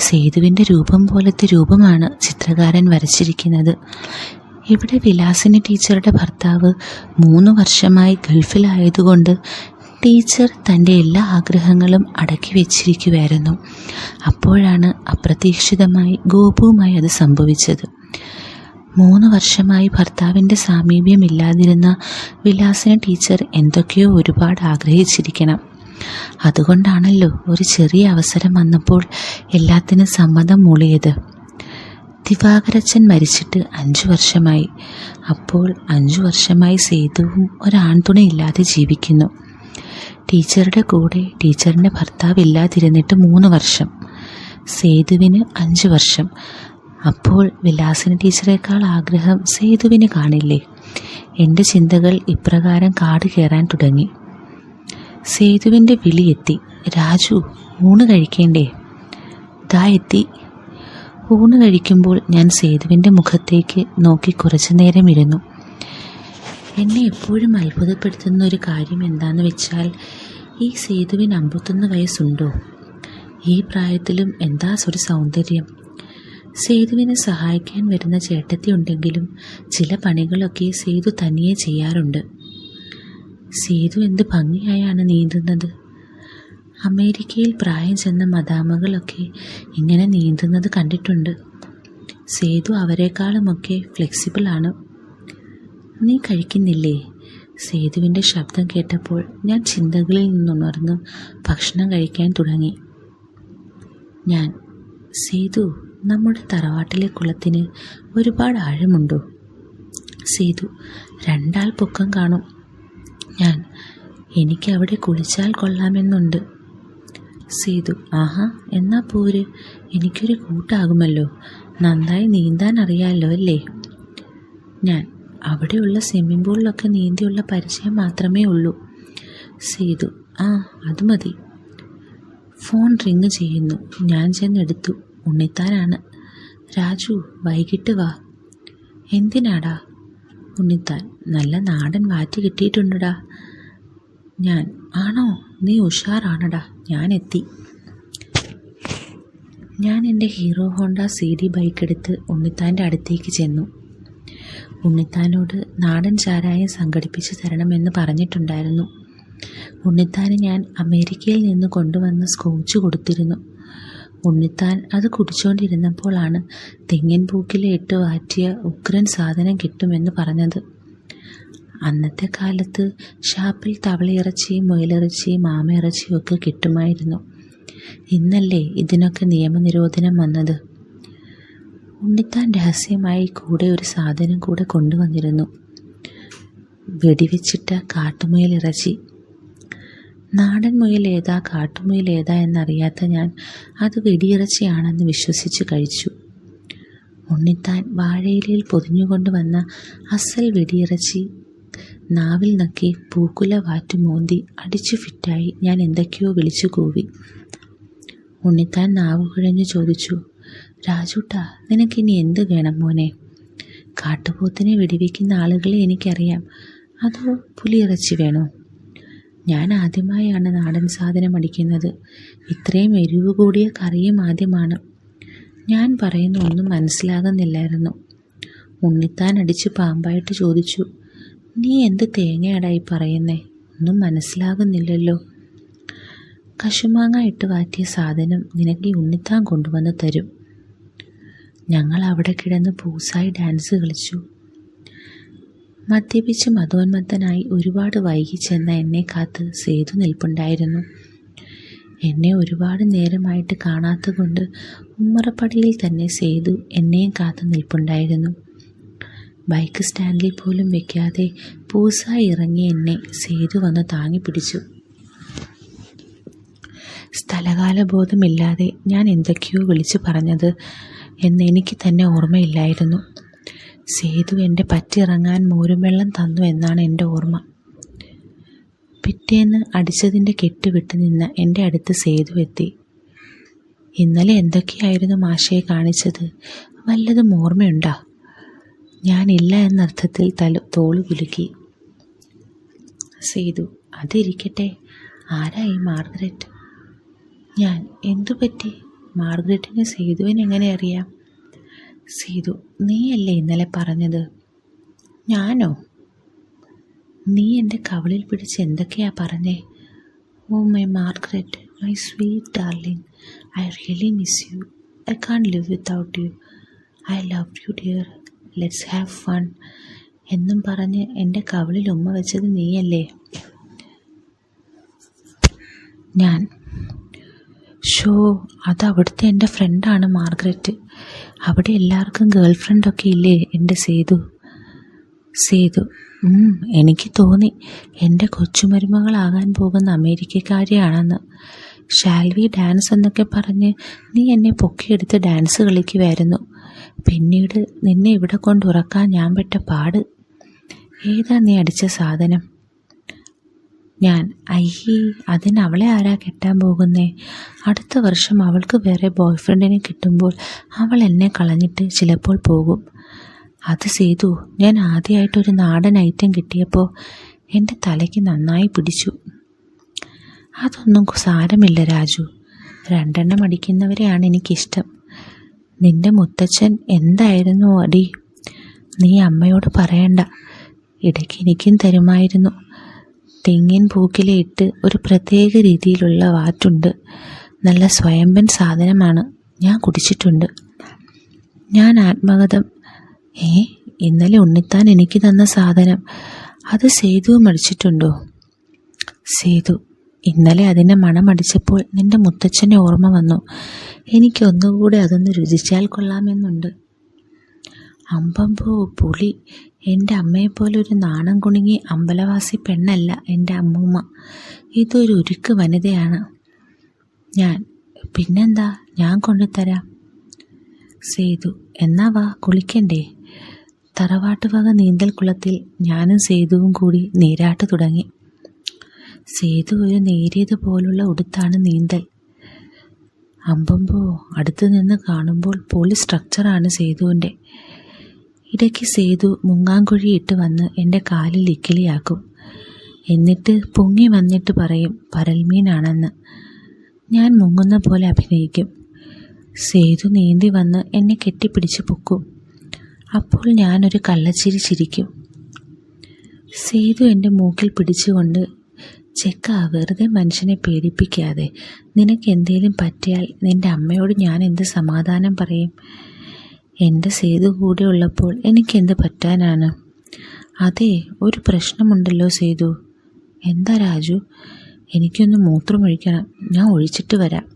സേതുവിൻ്റെ രൂപം പോലത്തെ രൂപമാണ് ചിത്രകാരൻ വരച്ചിരിക്കുന്നത്. ഇവിടെ വിലാസിനി ടീച്ചറുടെ ഭർത്താവ് 3 വർഷമായി ഗൾഫിലായതുകൊണ്ട് ടീച്ചർ തൻ്റെ എല്ലാ ആഗ്രഹങ്ങളും അടക്കി വെച്ചിരിക്കുമായിരുന്നു. അപ്പോഴാണ് അപ്രതീക്ഷിതമായി ഗോപുവുമായി അത് സംഭവിച്ചത്. 3 വർഷമായി ഭർത്താവിൻ്റെ സാമീപ്യമില്ലാതിരുന്ന വിലാസിനി ടീച്ചർ എന്തൊക്കെയോ ഒരുപാട് ആഗ്രഹിച്ചിരിക്കണം. അതുകൊണ്ടാണല്ലോ ഒരു ചെറിയ അവസരം വന്നപ്പോൾ എല്ലാത്തിനും സമ്മതം മൂളിയത്. ദിവാകരച്ചൻ മരിച്ചിട്ട് 5 വർഷമായി. അപ്പോൾ 5 വർഷമായി സേതുവും ഒരാൺതുണയില്ലാതെ ജീവിക്കുന്നു. ടീച്ചറുടെ കൂടെ ടീച്ചറിൻ്റെ ഭർത്താവ് ഇല്ലാതിരുന്നിട്ട് 3 വർഷം. സേതുവിന് 5 വർഷം. അപ്പോൾ വിലാസിനി ടീച്ചറേക്കാൾ ആഗ്രഹം സേതുവിന് കാണില്ലേ? എൻ്റെ ചിന്തകൾ ഇപ്രകാരം കാട് കയറാൻ തുടങ്ങി. സേതുവിൻ്റെ വിളി എത്തി. രാജു, ഊണ് കഴിക്കേണ്ടേ? ദാ എത്തി. ഊണ് കഴിക്കുമ്പോൾ ഞാൻ സേതുവിൻ്റെ മുഖത്തേക്ക് നോക്കി കുറച്ചു നേരം ഇരുന്നു. എന്നെ എപ്പോഴും അത്ഭുതപ്പെടുത്തുന്ന ഒരു കാര്യം എന്താണെന്ന് വെച്ചാൽ, ഈ സേതുവിന് 51 വയസ്സുണ്ടോ? ഈ പ്രായത്തിലും എന്താ ഒരു സൗന്ദര്യം. സേതുവിനെ സഹായിക്കാൻ വരുന്ന ചേട്ടത്തി ഉണ്ടെങ്കിലും ചില പണികളൊക്കെ സേതു തനിയെ ചെയ്യാറുണ്ട്. സേതു എന്ത് ഭംഗിയായാണ് നീന്തുന്നത്. അമേരിക്കയിൽ പ്രായം ചെന്ന മദാമകളൊക്കെ ഇങ്ങനെ നീന്തുന്നത് കണ്ടിട്ടുണ്ട്. സേതു അവരെക്കാളുമൊക്കെ ഫ്ലെക്സിബിളാണ്. നീ കഴിക്കുന്നില്ലേ? സേതുവിൻ്റെ ശബ്ദം കേട്ടപ്പോൾ ഞാൻ ചിന്തകളിൽ നിന്നുണർന്ന് ഭക്ഷണം കഴിക്കാൻ തുടങ്ങി. സേതു, നമ്മുടെ തറവാട്ടിലെ കുളത്തിന് ഒരുപാട് ആഴമുണ്ടോ? സേതു, 2 ആൾ പൊക്കം കാണും. എനിക്ക് അവിടെ കുളിച്ചാൽ കൊള്ളാമെന്നുണ്ട്. സേതു, ആഹാ, എന്നാ പോര്, എനിക്കൊരു കൂട്ടാകുമല്ലോ. നന്നായി നീന്താൻ അറിയാമല്ലോ അല്ലേ? അവിടെയുള്ള സ്വിമ്മിംഗ് പൂളിലൊക്കെ നീന്തിയുള്ള പരിചയം മാത്രമേ ഉള്ളൂ. സേതു, അത് മതി. ഫോൺ റിങ് ചെയ്യുന്നു. ഞാൻ ചെന്നെടുത്തു. ഉണ്ണിത്താനാണ്. രാജു, വൈകിട്ട് വാ. എന്തിനാടാ? ഉണ്ണിത്താൻ, നല്ല നാടൻ വാറ്റ് കിട്ടിയിട്ടുണ്ടടാ. ആണോ? നീ ഉഷാറാണടാ. ഞാൻ എത്തി. ഞാൻ എൻ്റെ ഹീറോ ഹോണ്ട CD ബൈക്ക് എടുത്ത് ഉണ്ണിത്താൻ്റെ അടുത്തേക്ക് ചെന്നു. ഉണ്ണിത്താനോട് നാടൻ ചാരായം സംഘടിപ്പിച്ച് തരണമെന്ന് പറഞ്ഞിട്ടുണ്ടായിരുന്നു. ഉണ്ണിത്താന് ഞാൻ അമേരിക്കയിൽ നിന്ന് കൊണ്ടുവന്ന സ്കോച്ച് കൊടുത്തിരുന്നു. ഉണ്ണിത്താൻ അത് കുടിച്ചുകൊണ്ടിരുന്നപ്പോഴാണ് തെങ്ങിൻ പൂക്കിലെ ഇട്ട് വാറ്റിയ ഉഗ്രൻ സാധനം കിട്ടുമെന്ന് പറഞ്ഞത്. അന്നത്തെ കാലത്ത് ഷാപ്പിൽ തവളയിറച്ചിയും മുയലിറച്ചിയും മാമയിറച്ചിയും ഒക്കെ കിട്ടുമായിരുന്നു. ഇന്നല്ലേ ഇതിനൊക്കെ നിയമനിരോധനം വന്നത്. ഉണ്ണിത്താൻ രഹസ്യമായി കൂടെ ഒരു സാധനം കൂടെ കൊണ്ടുവന്നിരുന്നു. വെടിവെച്ചിട്ട കാട്ടുമുയലിറച്ചി. നാടൻ മുയൽ ഏതാ കാട്ടുമുയൽ ഏതാ എന്നറിയാത്ത ഞാൻ അത് വെടിയിറച്ചിയാണെന്ന് വിശ്വസിച്ച് കഴിച്ചു. ഉണ്ണിത്താൻ വാഴയിലയിൽ പൊതിഞ്ഞുകൊണ്ട് വന്ന അസൽ വെടിയിറച്ചി നാവിൽ നക്കി പൂക്കുല വാറ്റു മോന്തി അടിച്ചു ഫിറ്റായി ഞാൻ എന്തൊക്കെയോ വിളിച്ചു കൂവി. ഉണ്ണിത്താൻ നാവ് കുഴഞ്ഞു ചോദിച്ചു, രാജൂട്ടാ, നിനക്കിനി എന്ത് വേണം മോനെ? കാട്ടുപോത്തിനെ വെടിവെക്കുന്ന ആളുകളെ എനിക്കറിയാം, അതോ പുലിയിറച്ചി വേണോ? ഞാൻ ആദ്യമായാണ് നാടൻ സാധനം അടിക്കുന്നത്. ഇത്രയും എരിവ് കൂടിയ കറിയും ആദ്യമാണ്. ഞാൻ പറയുന്ന ഒന്നും മനസ്സിലാകുന്നില്ലായിരുന്നു. ഉണ്ണിത്താൻ അടിച്ച് പാമ്പായിട്ട് ചോദിച്ചു, നീ എന്ത് തേങ്ങയാടായി പറയുന്നേ? ഒന്നും മനസ്സിലാകുന്നില്ലല്ലോ. കശുമാങ്ങ ഇട്ട് വാറ്റിയ സാധനം നിനക്ക് ഈ ഉണ്ണിത്താൻ കൊണ്ടുവന്ന് തരും. ഞങ്ങൾ അവിടെ കിടന്ന് പൂസായി ഡാൻസ് കളിച്ചു. മദ്യപിച്ച് മതോന്മത്തനായി ഒരുപാട് വൈകിച്ചെന്ന എന്നെ കാത്ത് സേതു നിൽപ്പുണ്ടായിരുന്നു. എന്നെ ഒരുപാട് നേരമായിട്ട് കാണാത്ത കൊണ്ട് ഉമ്മറപ്പടിയിൽ തന്നെ സേതു എന്നെയും കാത്തു നിൽപ്പുണ്ടായിരുന്നു. ബൈക്ക് സ്റ്റാൻഡിൽ പോലും വെക്കാതെ പൂസായി ഇറങ്ങി എന്നെ സേതു വന്ന് താങ്ങി പിടിച്ചു. സ്ഥലകാല ബോധമില്ലാതെ ഞാൻ എന്തൊക്കെയോ വിളിച്ചു പറഞ്ഞത് എന്ന് എനിക്ക് തന്നെ ഓർമ്മയില്ലായിരുന്നു. സേതു എൻ്റെ പറ്റിറങ്ങാൻ മോരും വെള്ളം തന്നു എന്നാണ് എൻ്റെ ഓർമ്മ. പിറ്റേന്ന് അടിച്ചതിൻ്റെ കെട്ടുവിട്ട് നിന്ന് എൻ്റെ അടുത്ത് സേതു എത്തി. ഇന്നലെ എന്തൊക്കെയായിരുന്നു മാഷയെ കാണിച്ചത്? വല്ലതും ഓർമ്മയുണ്ടോ? ഞാനില്ല എന്നർത്ഥത്തിൽ തോള് കുലുക്കി. സേതു, അതിരിക്കട്ടെ, ആരായി മാർഗരറ്റ്? ഞാൻ, എന്തു പറ്റി? മാർഗരറ്റിന് സേതുവിനെ എങ്ങനെ അറിയാം? സേതു, നീയല്ലേ ഇന്നലെ പറഞ്ഞത്? ഞാനോ? നീ എൻ്റെ കവിളിൽ പിടിച്ച് എന്തൊക്കെയാ പറഞ്ഞേ? Oh my Margaret, my sweet darling, I really miss you. I can't live without you. I love you dear. Let's have fun എന്നും പറഞ്ഞ് എൻ്റെ കവിളിൽ ഉമ്മ വെച്ചത് നീയല്ലേ? ഞാൻ, ഷോ, അത് അവിടുത്തെ എൻ്റെ ഫ്രണ്ടാണ് മാർഗരറ്റ്. അവിടെ എല്ലാവർക്കും ഗേൾ ഫ്രണ്ടൊക്കെ ഇല്ലേ എൻ്റെ സേതു? സേതു, എനിക്ക് തോന്നി എൻ്റെ കൊച്ചുമരുമകളാകാൻ പോകുന്ന അമേരിക്കക്കാരിയാണെന്ന്. ഷാൽവി ഡാൻസ് എന്നൊക്കെ പറഞ്ഞ് നീ എന്നെ പൊക്കിയെടുത്ത് ഡാൻസ് കളിക്കുമായിരുന്നു. പിന്നീട് നിന്നെ ഇവിടെ കൊണ്ടുറക്കാൻ ഞാൻ പെട്ട പാട്. ഏതാ നീ അടിച്ച സാധനം? ഞാൻ, അയ്യേ, അതിന് അവളെ ആരാ കെട്ടാൻ പോകുന്നേ? അടുത്ത വർഷം അവൾക്ക് വേറെ ബോയ് ഫ്രണ്ടിനെ കിട്ടുമ്പോൾ അവൾ എന്നെ കളഞ്ഞിട്ട് ചിലപ്പോൾ പോകും. അത് സേതു, ഞാൻ ആദ്യമായിട്ടൊരു നാടൻ ഐറ്റം കിട്ടിയപ്പോൾ എൻ്റെ തലയ്ക്ക് നന്നായി പിടിച്ചു. അതൊന്നും സാരമില്ല രാജു, 2 എണ്ണം അടിക്കുന്നവരെയാണ് എനിക്കിഷ്ടം. നിന്റെ മുത്തച്ഛൻ എന്തായിരുന്നു അടി? നീ അമ്മയോട് പറയണ്ട, ഇടയ്ക്ക് എനിക്കും തരുമായിരുന്നു. തെങ്ങിൻ പൂക്കിലെ ഇട്ട് ഒരു പ്രത്യേക രീതിയിലുള്ള വാറ്റുണ്ട്. നല്ല സ്വയംഭൻ സാധനമാണ്, ഞാൻ കുടിച്ചിട്ടുണ്ട്. ഞാൻ ആത്മഗതം, ഇന്നലെ ഉണ്ണിത്താൻ എനിക്ക് തന്ന സാധനം അത് സേതുവും അടിച്ചിട്ടുണ്ടോ? സേതു, ഇന്നലെ അതിൻ്റെ മണമടിച്ചപ്പോൾ നിന്റെ മുത്തച്ഛൻ്റെ ഓർമ്മ വന്നു. എനിക്കൊന്നുകൂടെ അതൊന്ന് രുചിച്ചാൽ കൊള്ളാമെന്നുണ്ട്. അമ്പമ്പോ പുളി, എൻ്റെ അമ്മയെപ്പോലെ ഒരു നാണം കുണുങ്ങി അമ്പലവാസി പെണ്ണല്ല എൻ്റെ അമ്മൂമ്മ. ഇതൊരു ഉരുക്ക് വനിതയാണ്. ഞാൻ, പിന്നെന്താ, ഞാൻ കൊണ്ടുതരാം. സേതു, എന്നാ വാ, കുളിക്കണ്ടേ? തറവാട്ട് വക നീന്തൽ കുളത്തിൽ ഞാനും സേതുവും കൂടി നീരാട്ട് തുടങ്ങി. സേതു ഒരു നേരിയതുപോലുള്ള ഉടുത്താണ് നീന്തൽ. അമ്പമ്പോ, അടുത്തു നിന്ന് കാണുമ്പോൾ പൊളി സ്ട്രക്ചറാണ് സേതുവിൻ്റെ. ഇടയ്ക്ക് സേതു മുങ്ങാങ്കുഴിയിട്ട് വന്ന് എൻ്റെ കാലിൽ ഇക്കിളിയാക്കും. എന്നിട്ട് പൊങ്ങി വന്നിട്ട് പറയും പരൽമീനാണെന്ന്. ഞാൻ മുങ്ങുന്ന പോലെ അഭിനയിക്കും. സേതു നീന്തി വന്ന് എന്നെ കെട്ടിപ്പിടിച്ച് പൊക്കും. അപ്പോൾ ഞാനൊരു കള്ളച്ചിരി ചിരിക്കും. സേതു എൻ്റെ മൂക്കിൽ പിടിച്ചുകൊണ്ട്, ചെക്ക, വെറുതെ മനുഷ്യനെ പേടിപ്പിക്കാതെ. നിനക്ക് എന്തേലും പറ്റിയാൽ നിൻ്റെ അമ്മയോട് ഞാൻ എന്ത് സമാധാനം പറയും? എൻ്റെ സേതു കൂടെ ഉള്ളപ്പോൾ എനിക്കെന്ത് പറ്റാനാണ്? അതെ, ഒരു പ്രശ്നമുണ്ടല്ലോ സേതു. എന്താ രാജു? എനിക്കൊന്ന് മൂത്രമൊഴിക്കണം, ഞാൻ ഒഴിച്ചിട്ട് വരാം.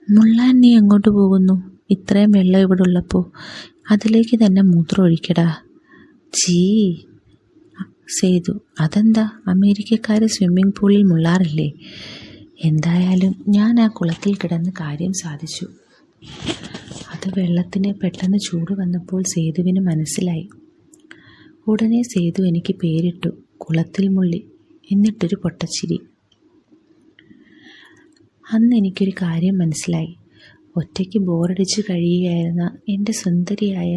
മുള്ളാൻ നീ എങ്ങോട്ട് പോകുന്നു? ഇത്രയും വെള്ളം ഇവിടെ ഉള്ളപ്പോൾ അതിലേക്ക് തന്നെ മൂത്രം ഒഴിക്കടാ. ചീ. സേതു: അതെന്താ, അമേരിക്കക്കാർ സ്വിമ്മിംഗ് പൂളിൽ മുള്ളാറില്ലേ? എന്തായാലും ഞാൻ ആ കുളത്തിൽ കിടന്ന് കാര്യം സാധിച്ചു. അത് വെള്ളത്തിന് പെട്ടെന്ന് ചൂട് വന്നപ്പോൾ സേതുവിന് മനസ്സിലായി. ഉടനെ സേതു എനിക്ക് പേരിട്ടു കുളത്തിൽ മുള്ളി. എന്നിട്ടൊരു പൊട്ടച്ചിരി. അന്ന് എനിക്കൊരു കാര്യം മനസ്സിലായി. ഒറ്റയ്ക്ക് ബോറടിച്ച് കഴിയുകയായിരുന്ന എൻ്റെ സുന്ദരിയായ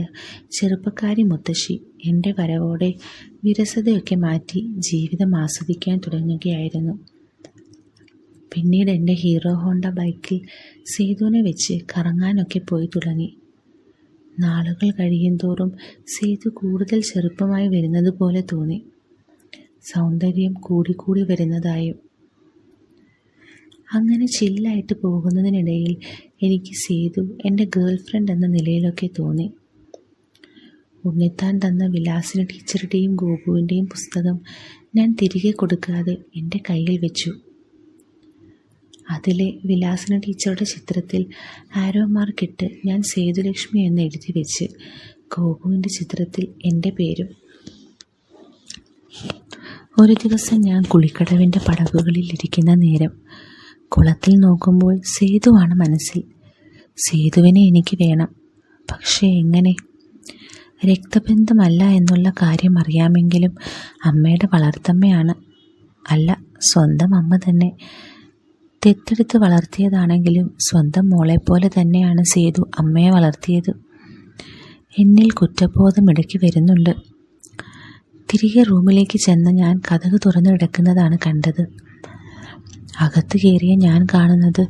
ചെറുപ്പക്കാരി മുത്തശ്ശി എൻ്റെ വരവോടെ വിരസതയൊക്കെ മാറ്റി ജീവിതം ആസ്വദിക്കാൻ തുടങ്ങുകയായിരുന്നു. പിന്നീട് എൻ്റെ ഹീറോ ഹോണ്ട ബൈക്കിൽ സേതുവിനെ വെച്ച് കറങ്ങാനൊക്കെ പോയി തുടങ്ങി. നാളുകൾ കഴിയും തോറും സേതു കൂടുതൽ ചെറുപ്പമായി വരുന്നത് പോലെ തോന്നി. സൗന്ദര്യം കൂടിക്കൂടി വരുന്നതായും. അങ്ങനെ ചില്ലായിട്ട് പോകുന്നതിനിടയിൽ എനിക്ക് സേതു എൻ്റെ ഗേൾ ഫ്രണ്ട് എന്ന നിലയിലൊക്കെ തോന്നി. ഉണ്ണിത്താൻ തന്ന വിലാസിനി ടീച്ചറുടെയും ഗോപുവിൻ്റെയും പുസ്തകം ഞാൻ തിരികെ കൊടുക്കാതെ എൻ്റെ കയ്യിൽ വെച്ചു. അതിലെ വിലാസിനി ടീച്ചറുടെ ചിത്രത്തിൽ ആരോ മാർക്കിട്ട് ഞാൻ സേതുലക്ഷ്മി എന്ന് എഴുതി വെച്ച് ഗോപുവിൻ്റെ ചിത്രത്തിൽ എൻ്റെ പേരും. ഒരു ദിവസം ഞാൻ കുളിക്കടവിൻ്റെ പടവുകളിൽ ഇരിക്കുന്ന നേരം കുളത്തിൽ നോക്കുമ്പോൾ സേതുവാണ് മനസ്സിൽ. സേതുവിനെ എനിക്ക് വേണം. പക്ഷേ എങ്ങനെ? രക്തബന്ധമല്ല എന്നുള്ള കാര്യം അറിയാമെങ്കിലും അമ്മയുടെ വളർത്തമ്മയാണ്. അല്ല, സ്വന്തം അമ്മ തന്നെ. ദത്തെടുത്ത് വളർത്തിയതാണെങ്കിലും സ്വന്തം മോളെപ്പോലെ തന്നെയാണ് സേതു അമ്മയെ വളർത്തിയത്. എന്നിൽ കുറ്റബോധം ഇടയ്ക്ക് വരുന്നുണ്ട്. തിരികെ റൂമിലേക്ക് ചെന്ന് ഞാൻ കതക് തുറന്നു കിടക്കുന്നതാണ് കണ്ടത്. അകത്ത് കയറിയ ഞാൻ കാണുന്നത്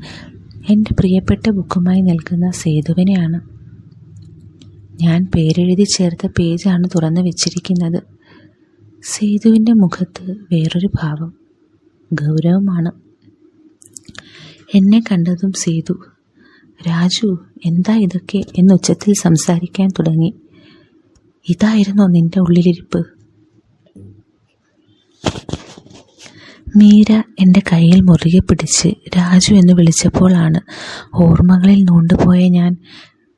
എൻ്റെ പ്രിയപ്പെട്ട ബുക്കുമായി നിൽക്കുന്ന സേതുവിനെയാണ്. ഞാൻ പേരെഴുതി ചേർത്ത പേജാണ് തുറന്നു വെച്ചിരിക്കുന്നത്. സേതുവിൻ്റെ മുഖത്ത് വേറൊരു ഭാവം, ഗൗരവമാണ്. എന്നെ കണ്ടതും സേതു, രാജു എന്താ ഇതൊക്കെ എന്ന് ഉച്ചത്തിൽ സംസാരിക്കാൻ തുടങ്ങി. ഇതായിരുന്നോ നിൻ്റെ ഉള്ളിലിരിപ്പ്? മീര എൻ്റെ കയ്യിൽ മുറുകെ പിടിച്ച് രാജു എന്ന് വിളിച്ചപ്പോഴാണ് ഓർമ്മകളിൽ നൂണ്ടുപോയ ഞാൻ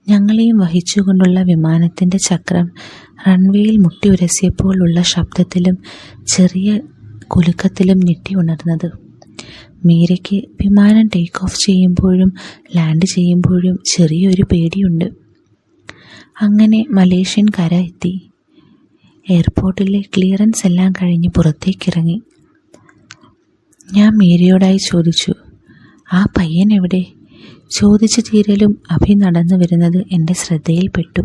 ഞങ്ങളെയും വഹിച്ചുകൊണ്ടുള്ള വിമാനത്തിൻ്റെ ചക്രം റൺവേയിൽ മുട്ടി ഉരസിയപ്പോഴുള്ള ശബ്ദത്തിലും ചെറിയ കുലുക്കത്തിലും ഞെട്ടി ഉണർന്നത്. മീരയ്ക്ക് വിമാനം ടേക്ക് ഓഫ് ചെയ്യുമ്പോഴും ലാൻഡ് ചെയ്യുമ്പോഴും ചെറിയൊരു പേടിയുണ്ട്. അങ്ങനെ മലേഷ്യൻ കര എത്തി. എയർപോർട്ടിലെ ക്ലിയറൻസ് എല്ലാം കഴിഞ്ഞ് പുറത്തേക്കിറങ്ങി. ഞാൻ മീരയോടായി ചോദിച്ചു, ആ പയ്യൻ എവിടെ? ചോദിച്ചു തീരലും അഭി നടന്നു വരുന്നത് എൻ്റെ ശ്രദ്ധയിൽപ്പെട്ടു.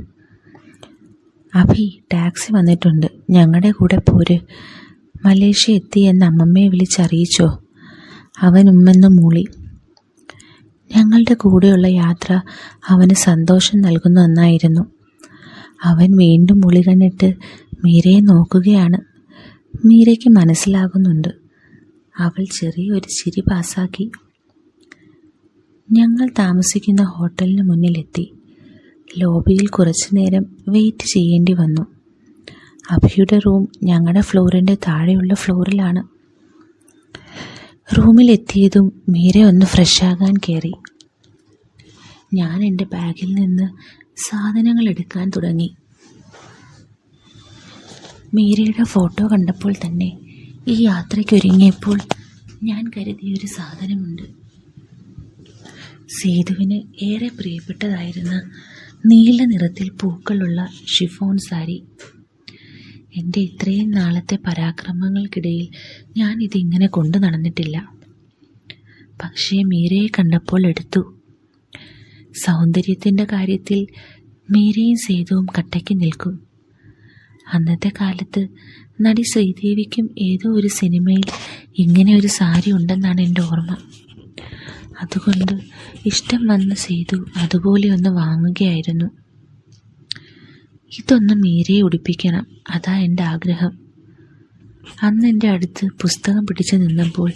അഭി, ടാക്സി വന്നിട്ടുണ്ട്, ഞങ്ങളുടെ കൂടെ പോര്. മലേഷ്യ എത്തി എന്ന് അമ്മമ്മയെ വിളിച്ചറിയിച്ചോ? അവൻ ഉമ്മെന്ന് മൂളി. ഞങ്ങളുടെ കൂടെയുള്ള യാത്ര അവന് സന്തോഷം നൽകുന്ന ഒന്നായിരുന്നു. അവൻ വീണ്ടും മുളി കണ്ടിട്ട് മീരയെ നോക്കുകയാണ്. മീരയ്ക്ക് മനസ്സിലാകുന്നുണ്ട്. അവൾ ചെറിയൊരു ചിരി പാസാക്കി. ഞങ്ങൾ താമസിക്കുന്ന ഹോട്ടലിന് മുന്നിലെത്തി. ലോബിയിൽ കുറച്ചു നേരം വെയിറ്റ് ചെയ്യേണ്ടി വന്നു. അഭിയുടെ റൂം ഞങ്ങളുടെ ഫ്ലോറിൻ്റെ താഴെയുള്ള ഫ്ലോറിലാണ്. റൂമിലെത്തിയതും മീര ഒന്ന് ഫ്രഷാകാൻ കയറി. ഞാൻ എൻ്റെ ബാഗിൽ നിന്ന് സാധനങ്ങൾ എടുക്കാൻ തുടങ്ങി. മീരയുടെ ഫോട്ടോ കണ്ടപ്പോൾ തന്നെ ഈ യാത്രയ്ക്കൊരുങ്ങിയപ്പോൾ ഞാൻ കരുതിയൊരു സാധനമുണ്ട്. സേതുവിന് ഏറെ പ്രിയപ്പെട്ടതായിരുന്ന നീല നിറത്തിൽ പൂക്കളുള്ള ഷിഫോൺ സാരി. എൻ്റെ ഇത്രയും നാളത്തെ പരാക്രമങ്ങൾക്കിടയിൽ ഞാൻ ഇതിങ്ങനെ കൊണ്ടു നടന്നിട്ടില്ല. പക്ഷേ മീരയെ കണ്ടപ്പോൾ എടുത്തു. സൗന്ദര്യത്തിൻ്റെ കാര്യത്തിൽ മീരയും സേതുവും കട്ടയ്ക്ക് നിൽക്കും. അന്നത്തെ കാലത്ത് നടി ശ്രീദേവിക്കും ഏതോ ഒരു സിനിമയിൽ ഇങ്ങനെ ഒരു സാരി ഉണ്ടെന്നാണ് എൻ്റെ ഓർമ്മ. അതുകൊണ്ട് ഇഷ്ടം വന്ന സേതു അതുപോലെ ഒന്ന് വാങ്ങുകയായിരുന്നു. ഇതൊന്ന് മീരയെ ഉടുപ്പിക്കണം, അതാ എൻ്റെ ആഗ്രഹം. അന്ന് എൻ്റെ അടുത്ത് പുസ്തകം പിടിച്ചു നിന്നപ്പോൾ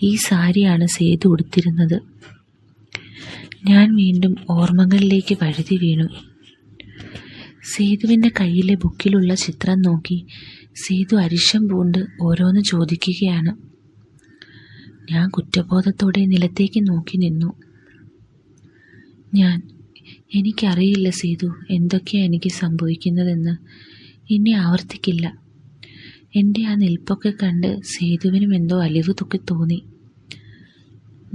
ഈ സാരിയാണ് സേതു ഉടുത്തിരുന്നത്. ഞാൻ വീണ്ടും ഓർമ്മകളിലേക്ക് വഴുതി വീണു. സേതുവിൻ്റെ കയ്യിലെ ബുക്കിലുള്ള ചിത്രം നോക്കി സേതു അരിശം പൂണ്ട് ഓരോന്ന് ചോദിക്കുകയാണ്. ഞാൻ കുറ്റബോധത്തോടെ നിലത്തേക്ക് നോക്കി നിന്നു. എനിക്കറിയില്ല സേതു, എന്തൊക്കെയാണ് എനിക്ക് സംഭവിക്കുന്നതെന്ന്. ഇനി ആവർത്തിക്കില്ല. എൻ്റെ ആ നിൽപ്പൊക്കെ കണ്ട് സേതുവിനും എന്തോ അലിവ് തോന്നി.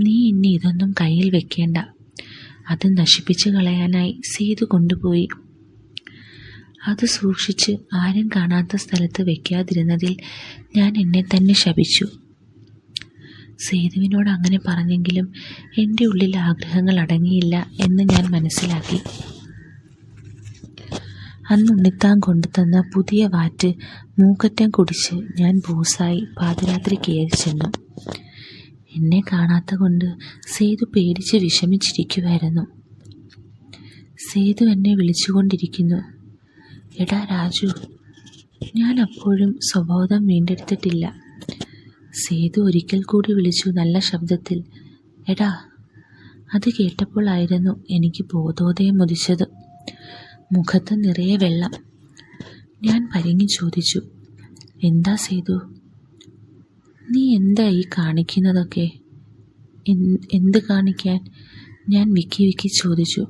നീ ഇനി ഇതൊന്നും കയ്യിൽ വെക്കേണ്ട, അത് നശിപ്പിച്ചു കളയാനായി സേതു കൊണ്ടുപോയി. അത് സൂക്ഷിച്ച് ആരും കാണാത്ത സ്ഥലത്ത് വെക്കാതിരുന്നതിൽ ഞാൻ എന്നെ തന്നെ ശപിച്ചു. സേതുവിനോട് അങ്ങനെ പറഞ്ഞെങ്കിലും എൻ്റെ ഉള്ളിൽ ആഗ്രഹങ്ങൾ അടങ്ങിയില്ല എന്ന് ഞാൻ മനസ്സിലാക്കി. അന്ന് ഉണ്ണിത്താൻ കൊണ്ടുതന്ന പുതിയ വാറ്റ് മൂക്കറ്റം കുടിച്ച് ഞാൻ ബോസായി പാതിരാത്രി കയറി ചെന്നു. എന്നെ കാണാത്ത കൊണ്ട് സേതു പേടിച്ച് വിഷമിച്ചിരിക്കുമായിരുന്നു. സേതു എന്നെ വിളിച്ചുകൊണ്ടിരിക്കുന്നു. എടാ രാജു. ഞാൻ അപ്പോഴും സ്വബോധം വീണ്ടെടുത്തിട്ടില്ല. സേതു ഒരിക്കൽ കൂടി വിളിച്ചു നല്ല ശബ്ദത്തിൽ. എടാ. അത് കേട്ടപ്പോഴായിരുന്നു എനിക്ക് ബോധോദയം ഉദിച്ചത്. മുഖത്ത് നിറയെ വെള്ളം. ഞാൻ പരിങ്ങി ചോദിച്ചു, എന്താ സേതു? നീ എന്താ ഈ കാണിക്കുന്നതൊക്കെ? എന്ത് കാണിക്കാൻ? ഞാൻ വിക്കി ചോദിച്ചു.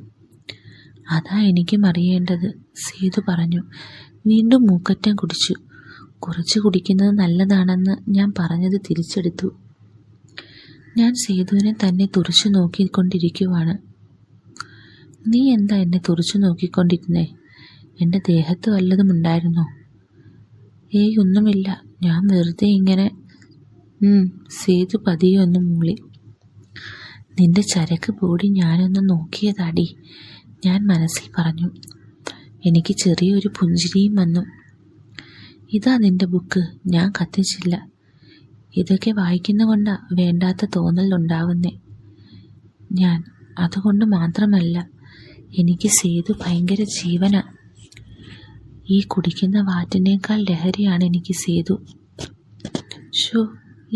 അതാ എനിക്കും അറിയേണ്ടത്, സേതു പറഞ്ഞു. വീണ്ടും മൂക്കറ്റം കുടിച്ചു. കുറച്ച് കുടിക്കുന്നത് നല്ലതാണെന്ന് ഞാൻ പറഞ്ഞത് തിരിച്ചെടുത്തു. ഞാൻ സേതുവിനെ തന്നെ തുറച്ചു നോക്കിക്കൊണ്ടിരിക്കുവാണ്. നീ എന്താ എന്നെ തുറച്ചു നോക്കിക്കൊണ്ടിരുന്നേ? എൻ്റെ ദേഹത്ത് വല്ലതും ഉണ്ടായിരുന്നോ? ഏയ് ഒന്നുമില്ല, ഞാൻ വെറുതെ ഇങ്ങനെ. സേതു പതിയെ ഒന്ന് മൂളി. നിന്റെ ചരക്ക് ബോഡി ഞാനൊന്ന് നോക്കിയതാടി, ഞാൻ മനസ്സിൽ പറഞ്ഞു. എനിക്ക് ചെറിയൊരു പുഞ്ചിരിയും വന്നു. ഇതാ നിന്റെ ബുക്ക്, ഞാൻ കത്തിച്ചില്ല. ഇതൊക്കെ വായിക്കുന്ന കൊണ്ടാ വേണ്ടാത്ത തോന്നൽ ഉണ്ടാവുന്നേ. ഞാൻ അതുകൊണ്ട് മാത്രമല്ല, എനിക്ക് സേതു ഭയങ്കര ജീവനാ. ഈ കുടിക്കുന്ന വാറ്റിനേക്കാൾ ലഹരിയാണ് എനിക്ക് സേതു. ഷോ,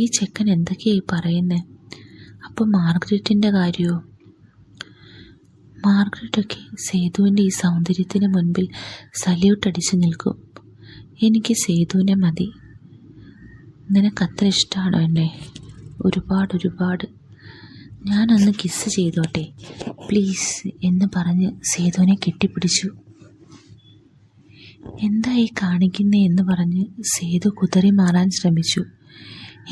ഈ ചെക്കൻ എന്തൊക്കെയായി പറയുന്നേ? അപ്പോൾ മാർഗ്രറ്റിൻ്റെ കാര്യമോ? മാർഗ്രറ്റൊക്കെ സേതുവിൻ്റെ ഈ സൗന്ദര്യത്തിന് മുൻപിൽ സല്യൂട്ടടിച്ച് നിൽക്കും. എനിക്ക് സേതുവിനെ മതി. നിനക്കത്ര ഇഷ്ടമാണോ എന്നെ? ഒരുപാട്. ഞാനൊന്ന് കിസ് ചെയ്തോട്ടെ പ്ലീസ് എന്ന് പറഞ്ഞ് സേതുവിനെ കെട്ടിപ്പിടിച്ചു. എന്താ ഈ കാണിക്കുന്നേ എന്ന് പറഞ്ഞ് സേതു കുതറി മാറാൻ ശ്രമിച്ചു.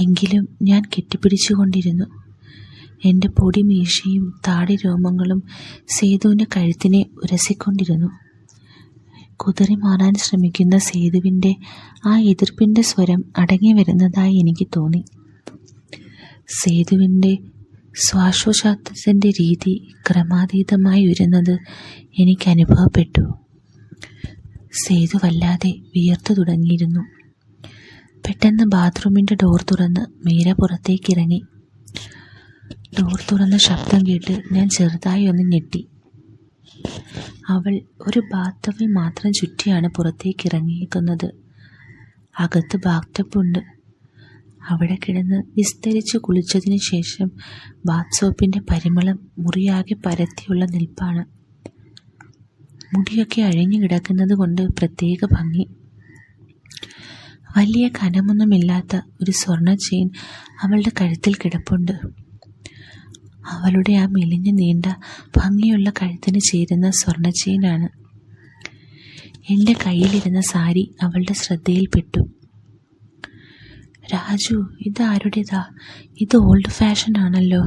എങ്കിലും ഞാൻ കെട്ടിപ്പിടിച്ചുകൊണ്ടിരുന്നു. എൻ്റെ പൊടി മീശയും താടി രോമങ്ങളും സേതുവിൻ്റെ കഴുത്തിനെ ഉരസിക്കൊണ്ടിരുന്നു. കുതറി മാറാൻ ശ്രമിക്കുന്ന സേതുവിൻ്റെ ആ എതിർപ്പിൻ്റെ സ്വരം അടങ്ങി വരുന്നതായി എനിക്ക് തോന്നി. സേതുവിൻ്റെ ശ്വാസോച്ഛ്വാസത്തിൻ്റെ രീതി ക്രമാതീതമായി ഉയരുന്നത് എനിക്ക് അനുഭവപ്പെട്ടു. സേതു വല്ലാതെ വിയർത്തു തുടങ്ങിയിരുന്നു. പെട്ടെന്ന് ബാത്റൂമിൻ്റെ ഡോർ തുറന്ന് മീര പുറത്തേക്കിറങ്ങി. ഡോർ തുറന്ന ശബ്ദം കേട്ട് ഞാൻ ചെറുതായി ഒന്ന് ഞെട്ടി. അവൾ ഒരു ബാത്ത് ടവൽ മാത്രം ചുറ്റിയാണ് പുറത്തേക്ക് ഇറങ്ങിയിരിക്കുന്നത്. അകത്ത് ബാത്ത് ടബുണ്ട്. അവിടെ കിടന്ന് വിസ്തരിച്ച് കുളിച്ചതിന് ശേഷം ബാത്ത് സോപ്പിൻ്റെ പരിമളം മുറിയാകെ പരത്തിയുള്ള നിൽപ്പാണ്. മുടിയൊക്കെ അഴിഞ്ഞു കിടക്കുന്നത് കൊണ്ട് പ്രത്യേക ഭംഗി. വലിയ കനമൊന്നുമില്ലാത്ത ഒരു സ്വർണ്ണ ചെയിൻ അവളുടെ കഴുത്തിൽ കിടപ്പുണ്ട്. അവളുടെ ആ മെലിഞ്ഞു നീണ്ട ഭംഗിയുള്ള കഴുത്തിന് ചേരുന്ന സ്വർണ്ണ ചെയിനാണ്. എൻ്റെ കയ്യിലിരുന്ന സാരി അവളുടെ ശ്രദ്ധയിൽപ്പെട്ടു. രാജു, ഇതാരുടേതാ? ഇത് ഓൾഡ് ഫാഷൻ ആണല്ലോ.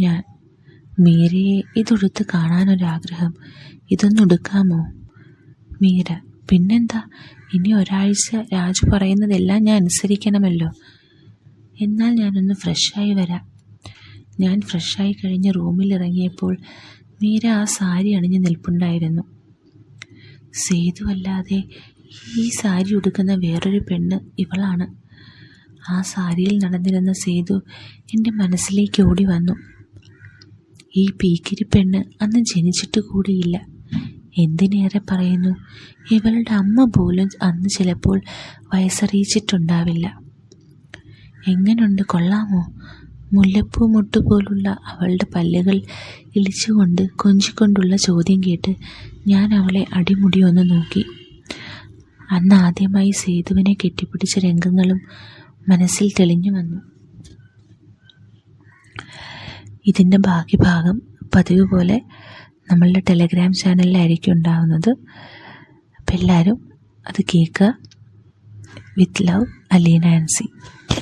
ഞാൻ, മീരയെ ഇതൊടുത്ത് കാണാനൊരാഗ്രഹം, ഇതൊന്നെടുക്കാമോ? മീര, പിന്നെന്താ, ഇനി ഒരാഴ്ച രാജു പറയുന്നതെല്ലാം ഞാൻ അനുസരിക്കണമല്ലോ. എന്നാൽ ഞാനൊന്ന് ഫ്രഷായി വരാം. ഞാൻ ഫ്രഷായി കഴിഞ്ഞ് റൂമിലിറങ്ങിയപ്പോൾ മീര ആ സാരി അണിഞ്ഞ് നിൽപ്പുണ്ടായിരുന്നു. സേതു അല്ലാതെ ഈ സാരി ഉടുക്കുന്ന വേറൊരു പെണ്ണ് ഇവളാണ്. ആ സാരിയിൽ നടന്നിരുന്ന സേതു എൻ്റെ മനസ്സിലേക്ക് ഓടി വന്നു. ഈ പീക്കിരി പെണ്ണ് അന്ന് ജനിച്ചിട്ട് കൂടിയില്ല. എന്തിനേറെ പറയുന്നു, ഇവളുടെ അമ്മ പോലും അന്ന് ചിലപ്പോൾ വയസ്സറിയിച്ചിട്ടുണ്ടാവില്ല. എങ്ങനുണ്ട്, കൊള്ളാമോ? മുല്ലപ്പൂ മുട്ടുപോലുള്ള അവളുടെ പല്ലുകൾ ഇളിച്ചുകൊണ്ട് കൊഞ്ചിക്കൊണ്ടുള്ള ചോദ്യം കേട്ട് ഞാൻ അവളെ അടിമുടി ഒന്ന് നോക്കി. അന്ന് ആദ്യമായി സേതുവിനെ കെട്ടിപ്പിടിച്ച രംഗങ്ങളും മനസ്സിൽ തെളിഞ്ഞു വന്നു. ഇതിൻ്റെ ബാക്കി ഭാഗം പതിവ് പോലെ നമ്മളുടെ ടെലഗ്രാം ചാനലിലായിരിക്കും ഉണ്ടാവുന്നത്. അപ്പം എല്ലാവരും അത് കേൾക്കുക. With love, Aleena Ancy.